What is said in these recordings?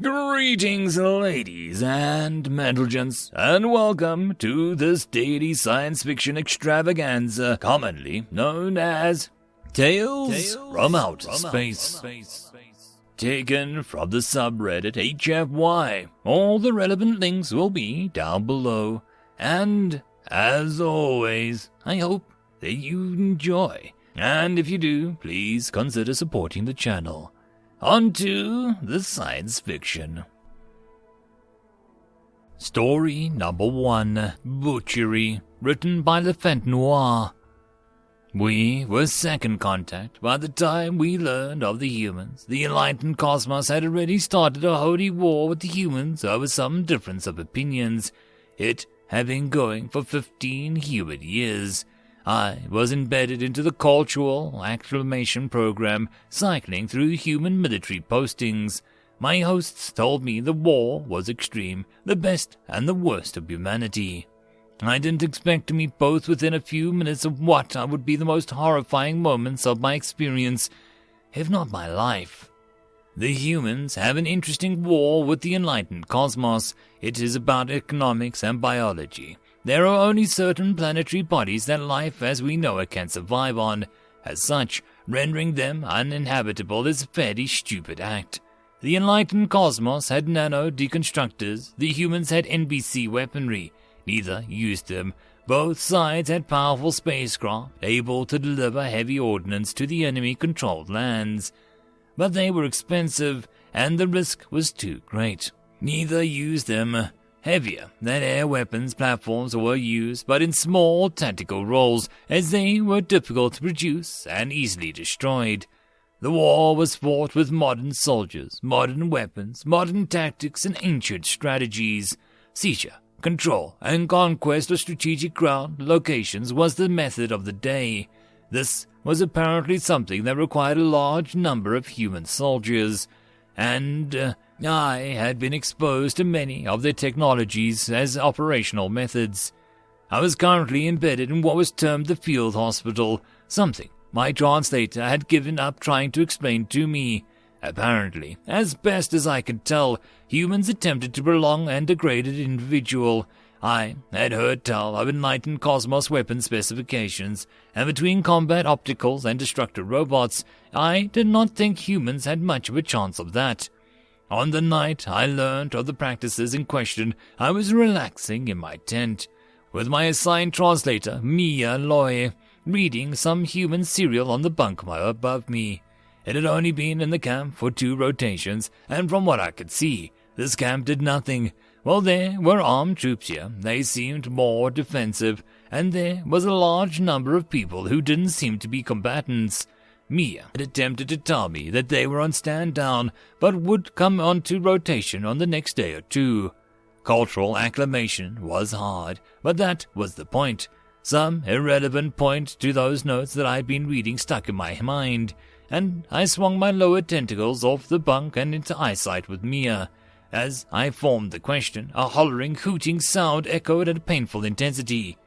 Greetings, ladies and gents, and welcome to this daily science fiction extravaganza, commonly known as Tales from Outer Space. Taken from the subreddit HFY. All the relevant links will be down below. And, as always, I hope that you enjoy. And if you do, please consider supporting the channel. On to the science fiction. Story number 1, Butchery, written by LeVentNoir. We were second contact by the time we learned of the humans. The enlightened cosmos had already started a holy war with the humans over some difference of opinions. It had been going for 15 human years. I was embedded into the cultural acclimation program, cycling through human military postings. My hosts told me the war was extreme, the best and the worst of humanity. I didn't expect to meet both within a few minutes of what would be the most horrifying moments of my experience, if not my life. The humans have an interesting war with the enlightened cosmos. It is about economics and biology. There are only certain planetary bodies that life as we know it can survive on. As such, rendering them uninhabitable is a fairly stupid act. The enlightened cosmos had nano-deconstructors. The humans had NBC weaponry. Neither used them. Both sides had powerful spacecraft, able to deliver heavy ordnance to the enemy-controlled lands. But they were expensive, and the risk was too great. Neither used them. Heavier than air weapons platforms were used, but in small tactical roles, as they were difficult to produce and easily destroyed. The war was fought with modern soldiers, modern weapons, modern tactics, and ancient strategies. Seizure, control, and conquest of strategic ground locations was the method of the day. This was apparently something that required a large number of human soldiers, and I had been exposed to many of their technologies as operational methods. I was currently embedded in what was termed the field hospital, something my translator had given up trying to explain to me. Apparently, as best as I could tell, humans attempted to prolong and degrade an individual. I had heard tell of enlightened cosmos weapon specifications, and between combat opticals and destructor robots, I did not think humans had much of a chance of that. On the night I learned of the practices in question, I was relaxing in my tent, with my assigned translator, Mia Loy, reading some human serial on the bunk above me. It had only been in the camp for 2 rotations, and from what I could see, this camp did nothing. While there were armed troops here, they seemed more defensive, and there was a large number of people who didn't seem to be combatants. Mia had attempted to tell me that they were on stand down, but would come onto rotation on the next day or 2. Cultural acclimation was hard, but that was the point. Some irrelevant point to those notes that I'd been reading stuck in my mind, and I swung my lower tentacles off the bunk and into eyesight with Mia. As I formed the question, a hollering, hooting sound echoed at a painful intensity.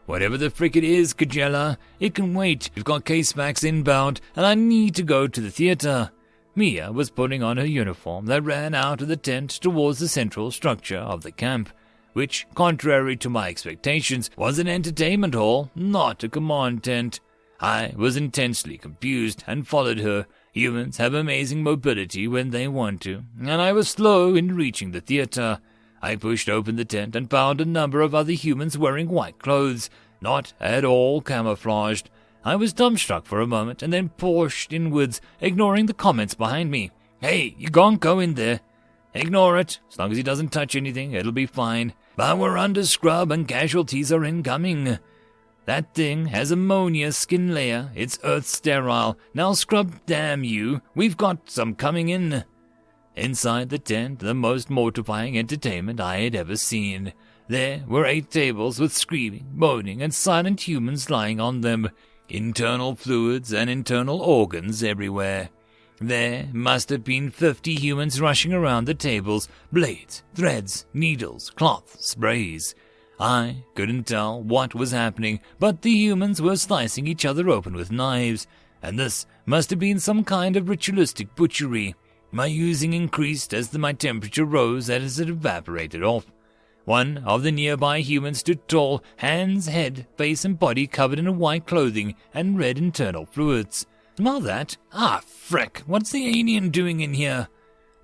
"Whatever the frick it is, Kajella, it can wait. We've got case packs inbound, and I need to go to the theater." Mia was putting on her uniform that ran out of the tent towards the central structure of the camp, which, contrary to my expectations, was an entertainment hall, not a command tent. I was intensely confused and followed her. Humans have amazing mobility when they want to, and I was slow in reaching the theater. I pushed open the tent and found a number of other humans wearing white clothes, not at all camouflaged. I was dumbstruck for a moment and then pushed inwards, ignoring the comments behind me. "Hey, you can't go in there." "Ignore it. As long as he doesn't touch anything, it'll be fine. But we're under scrub and casualties are incoming." "That thing has ammonia skin layer. It's earth sterile. Now scrub, damn you. We've got some coming in." Inside the tent, the most mortifying entertainment I had ever seen. There were 8 tables with screaming, moaning, and silent humans lying on them. Internal fluids and internal organs everywhere. There must have been 50 humans rushing around the tables, blades, threads, needles, cloth, sprays. I couldn't tell what was happening, but the humans were slicing each other open with knives, and this must have been some kind of ritualistic butchery. My using increased as my temperature rose as it evaporated off. One of the nearby humans stood tall, hands, head, face, and body covered in a white clothing and red internal fluids. Smell that? Ah, frick, what's the alien doing in here?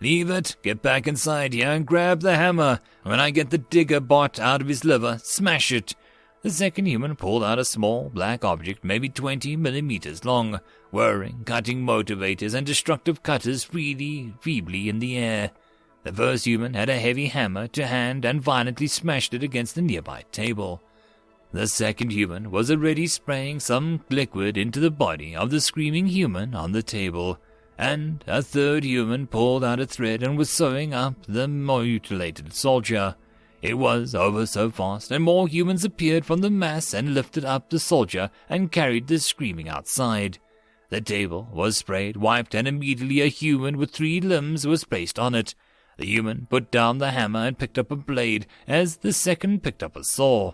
Leave it, get back inside here and grab the hammer. When I get the digger bot out of his liver, smash it. The second human pulled out a small black object, maybe 20 millimeters long, whirring, cutting motivators and destructive cutters feebly in the air. The first human had a heavy hammer to hand and violently smashed it against the nearby table. The second human was already spraying some liquid into the body of the screaming human on the table, and a third human pulled out a thread and was sewing up the mutilated soldier. It was over so fast, and more humans appeared from the mass and lifted up the soldier and carried the screaming outside. The table was sprayed, wiped, and immediately a human with 3 limbs was placed on it. The human put down the hammer and picked up a blade, as the second picked up a saw.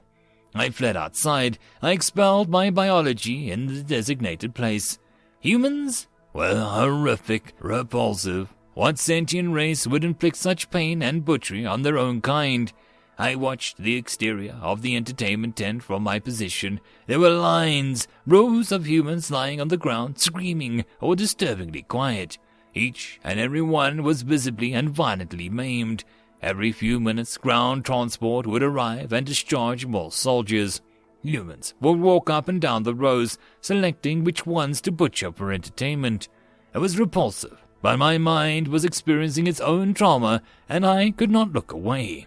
I fled outside. I expelled my biology in the designated place. Humans were horrific, repulsive. What sentient race would inflict such pain and butchery on their own kind? I watched the exterior of the entertainment tent from my position. There were lines, rows of humans lying on the ground, screaming or disturbingly quiet. Each and every one was visibly and violently maimed. Every few minutes, ground transport would arrive and discharge more soldiers. Humans would walk up and down the rows, selecting which ones to butcher for entertainment. It was repulsive, but my mind was experiencing its own trauma, and I could not look away.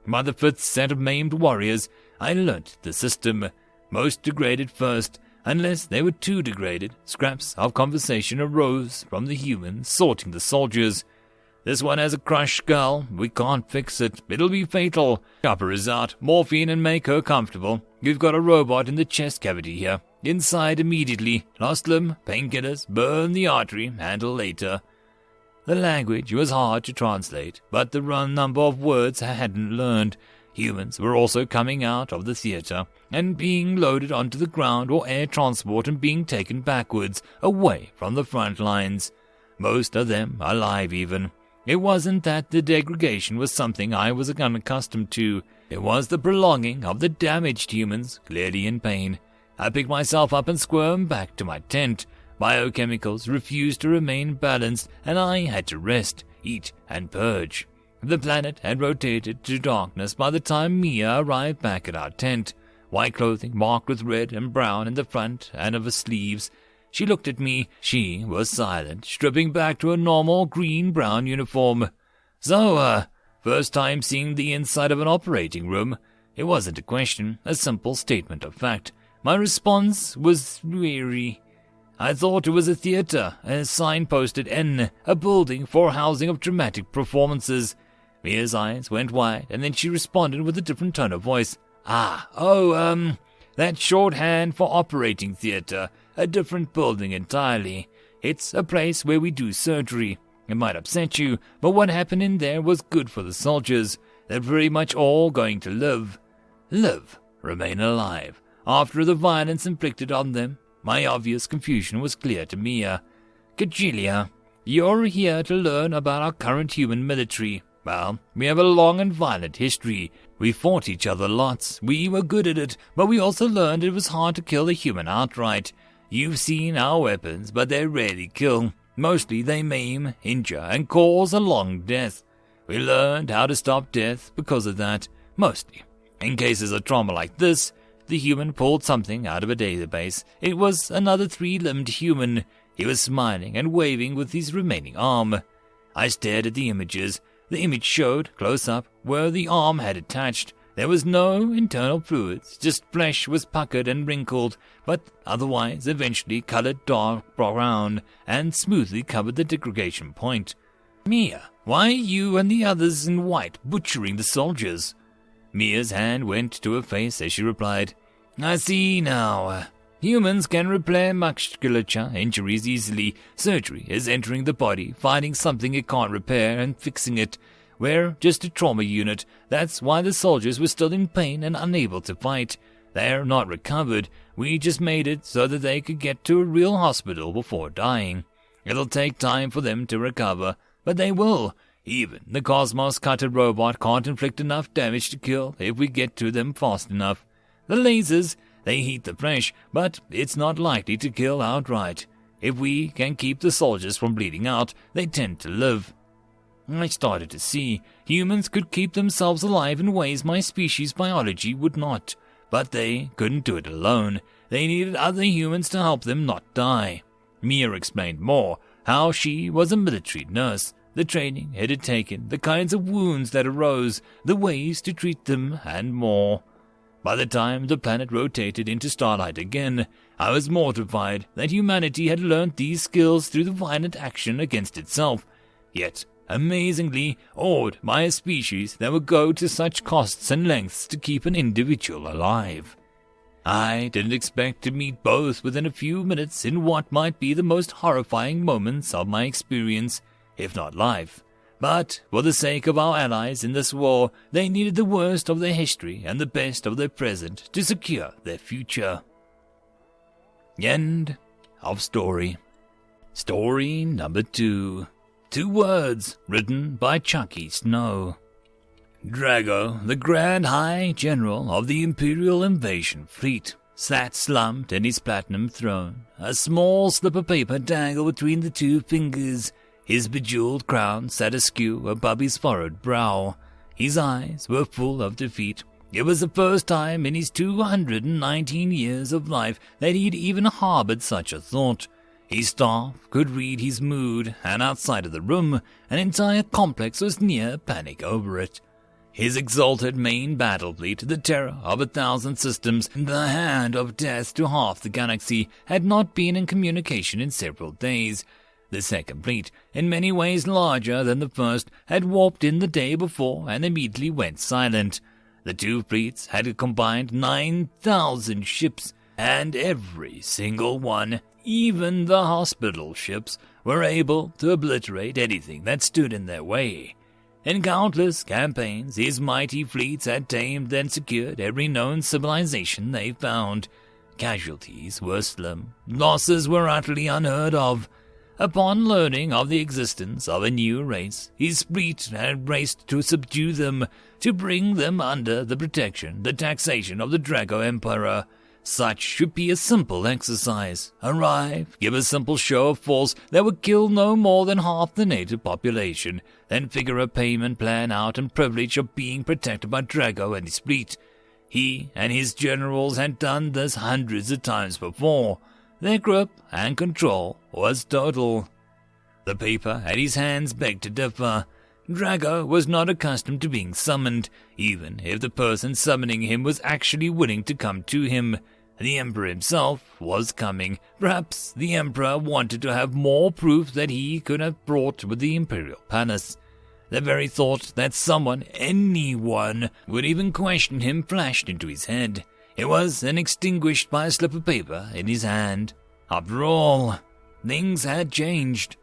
By the 5th set of maimed warriors, I learnt the system. Most degraded first. Unless they were too degraded, scraps of conversation arose from the humans sorting the soldiers. This one has a crushed skull. We can't fix it. It'll be fatal. Copper is out. Morphine and make her comfortable. You've got a robot in the chest cavity here. Inside immediately. Lost limb, painkillers, burn the artery, handle later. The language was hard to translate, but the number of words I hadn't learned. Humans were also coming out of the theater and being loaded onto the ground or air transport and being taken backwards, away from the front lines. Most of them alive even. It wasn't that the degradation was something I was unaccustomed to. It was the prolonging of the damaged humans, clearly in pain. I picked myself up and squirmed back to my tent. Biochemicals refused to remain balanced, and I had to rest, eat, and purge. The planet had rotated to darkness by the time Mia arrived back at our tent, white clothing marked with red and brown in the front and of her sleeves. She looked at me. She was silent, stripping back to a normal green-brown uniform. So, first time seeing the inside of an operating room. It wasn't a question, a simple statement of fact. My response was weary. I thought it was a theater, a sign posted N, a building for housing of dramatic performances. Mia's eyes went wide, and then she responded with a different tone of voice. That's shorthand for operating theater, a different building entirely. It's a place where we do surgery. It might upset you, but what happened in there was good for the soldiers. They're pretty much all going to live. Remain alive. After the violence inflicted on them, my obvious confusion was clear to Mia. Kajilia, you're here to learn about our current human military. Well, we have a long and violent history. We fought each other lots. We were good at it, but we also learned it was hard to kill a human outright. You've seen our weapons, but they rarely kill. Mostly they maim, injure, and cause a long death. We learned how to stop death because of that, mostly. In cases of trauma like this, the human pulled something out of a database. It was another 3-limbed human. He was smiling and waving with his remaining arm. I stared at the images. The image showed, close up, where the arm had attached. There was no internal fluids, just flesh was puckered and wrinkled, but otherwise eventually colored dark brown and smoothly covered the degradation point. Mia, why are you and the others in white butchering the soldiers? Mia's hand went to her face as she replied, I see now. Humans can repair musculature injuries easily. Surgery is entering the body, finding something it can't repair and fixing it. We're just a trauma unit. That's why the soldiers were still in pain and unable to fight. They're not recovered. We just made it so that they could get to a real hospital before dying. It'll take time for them to recover. but they will. Even the Cosmos Cutter robot can't inflict enough damage to kill if we get to them fast enough. The lasers, they heat the flesh, but it's not likely to kill outright. If we can keep the soldiers from bleeding out, they tend to live. I started to see humans could keep themselves alive in ways my species' biology would not, but they couldn't do it alone. They needed other humans to help them not die. Mia explained more, how she was a military nurse, the training it had taken, the kinds of wounds that arose, the ways to treat them, and more. By the time the planet rotated into starlight again, I was mortified that humanity had learned these skills through the violent action against itself, yet amazingly awed by a species that would go to such costs and lengths to keep an individual alive. I didn't expect to meet both within a few minutes in what might be the most horrifying moments of my experience, if not life. But for the sake of our allies in this war, they needed the worst of their history and the best of their present to secure their future. End of story. Story number 2. 2 words, written by chuckysnow. Drago, the Grand High General of the Imperial Invasion Fleet, sat slumped in his platinum throne, a small slip of paper dangled between the 2 fingers. His bejeweled crown sat askew above his furrowed brow. His eyes were full of defeat. It was the first time in his 219 years of life that he'd even harbored such a thought. His staff could read his mood, and outside of the room, an entire complex was near panic over it. His exalted main battle fleet, the terror of 1,000 systems, the hand of death to half the galaxy, had not been in communication in several days. The second fleet, in many ways larger than the first, had warped in the day before and immediately went silent. The 2 fleets had a combined 9,000 ships, and every single one, even the hospital ships, were able to obliterate anything that stood in their way. In countless campaigns, his mighty fleets had tamed and secured every known civilization they found. Casualties were slim. Losses were utterly unheard of. Upon learning of the existence of a new race, his fleet had raced to subdue them, to bring them under the protection, the taxation of the Drago Emperor. Such should be a simple exercise. Arrive, give a simple show of force that would kill no more than half the native population, then figure a payment plan out and privilege of being protected by Drago and his fleet. He and his generals had done this hundreds of times before. Their grip and control was total. The paper at his hands begged to differ. Drago was not accustomed to being summoned, even if the person summoning him was actually willing to come to him. The Emperor himself was coming. Perhaps the Emperor wanted to have more proof that he could have brought with the Imperial Palace. The very thought that someone, anyone, would even question him flashed into his head. It was extinguished by a slip of paper in his hand. After all, things had changed.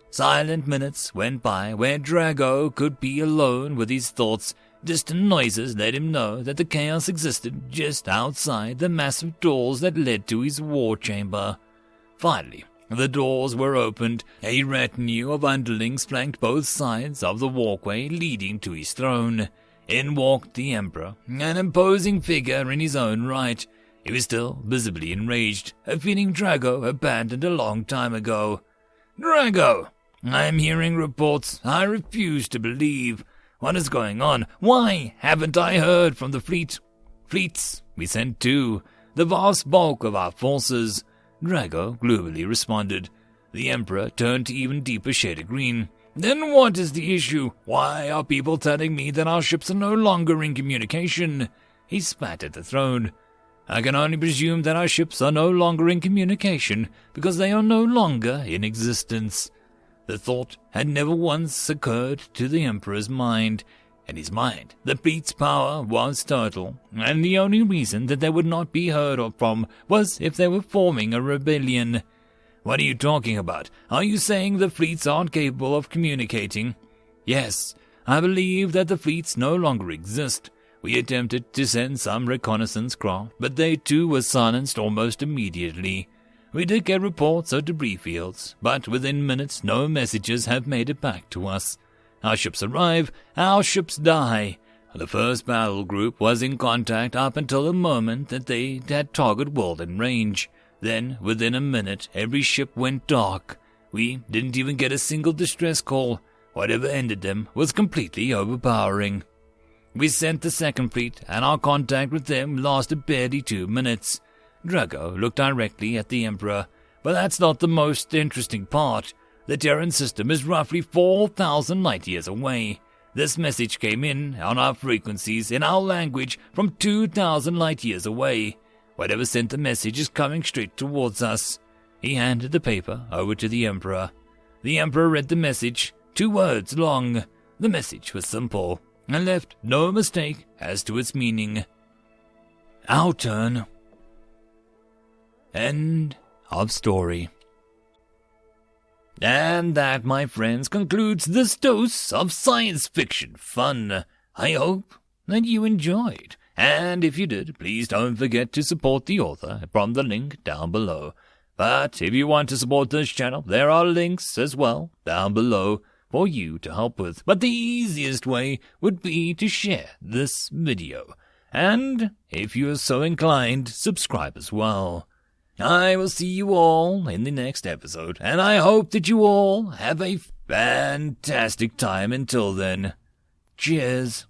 Silent minutes went by where Drago could be alone with his thoughts. Distant noises let him know that the chaos existed just outside the massive doors that led to his war chamber. Finally, the doors were opened. A retinue of underlings flanked both sides of the walkway leading to his throne. In walked the Emperor, an imposing figure in his own right. He was still visibly enraged, a feeling Drago abandoned a long time ago. "Drago! I am hearing reports I refuse to believe. What is going on? Why haven't I heard from the fleet?" "Fleets, we sent 2, the vast bulk of our forces," Drago gloomily responded. The Emperor turned to even deeper shade of green. "Then what is the issue? Why are people telling me that our ships are no longer in communication?" He spat at the throne. "I can only presume that our ships are no longer in communication because they are no longer in existence." The thought had never once occurred to the Emperor's mind. In his mind, the fleet's power was total, and the only reason that they would not be heard of from was if they were forming a rebellion. "What are you talking about? Are you saying the fleets aren't capable of communicating?" "Yes, I believe that the fleets no longer exist. We attempted to send some reconnaissance craft, but they too were silenced almost immediately. We did get reports of debris fields, but within minutes no messages have made it back to us. Our ships arrive, our ships die. The first battle group was in contact up until the moment that they had target world in range. Then, within a minute, every ship went dark. We didn't even get a single distress call. Whatever ended them was completely overpowering. We sent the second fleet, and our contact with them lasted barely 2 minutes. Drago looked directly at the Emperor, but that's not the most interesting part. The Terran system is roughly 4,000 light-years away. This message came in on our frequencies in our language from 2,000 light-years away. Whatever sent the message is coming straight towards us. He handed the paper over to the Emperor. The Emperor read the message, 2 words long. The message was simple, and left no mistake as to its meaning. Our turn. End of story. And that, my friends, concludes this dose of science fiction fun. I hope that you enjoyed. And if you did, please don't forget to support the author from the link down below. But if you want to support this channel, there are links as well down below for you to help with. But the easiest way would be to share this video. And if you are so inclined, subscribe as well. I will see you all in the next episode, and I hope that you all have a fantastic time until then. Cheers.